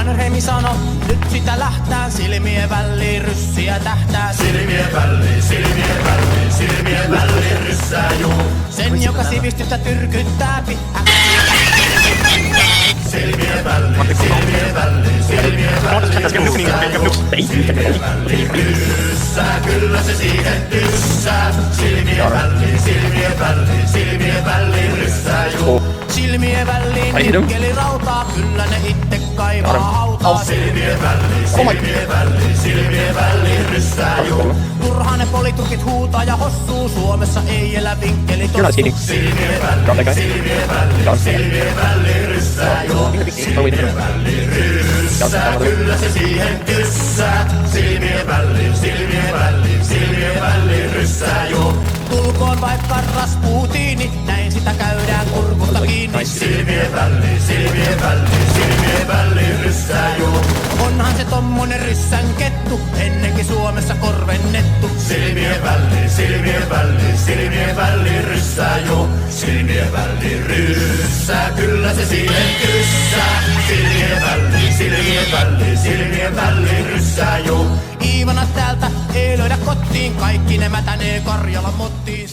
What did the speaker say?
Mannerheimi sano, nyt sitä lähtää, silmien väliin ryssiä tähtää. Silmien väliin ryssää juu. Sen joka sivistystä tyrkyttää, Silmien väliin ryssää, kyllä se siihen tyssää. Silmien väliin ryssää juu. silmien väliin nikkeli rautaa, kyllä ne itse kaivaa hautaa. Silmien väliin ryssää juu. Turhaan ne politrukit huutaa ja hossuu, Suomessa ei elä vinkkeli tossu. Silmien väliin ryssää juu. Silmien väliin ryssää, kyllä se siihen tyssää. Silmien väliin ryssää juu. Tulkoon vaikka Rasputini, näin sitä käydään kurkusta kiinni. Silmien väliin ryssää juu. Onhan se tommonen ryssän kettu, ennenkin Suomessa korvennettu. Silmien väliin ryssää juu. Silmien väliin ryssää, kyllä se siihen tyssää. Silmien väliin ryssää juu. Iivana täältä ei löydä kotiin, kaikki ne mätänee Karjalan mottiin.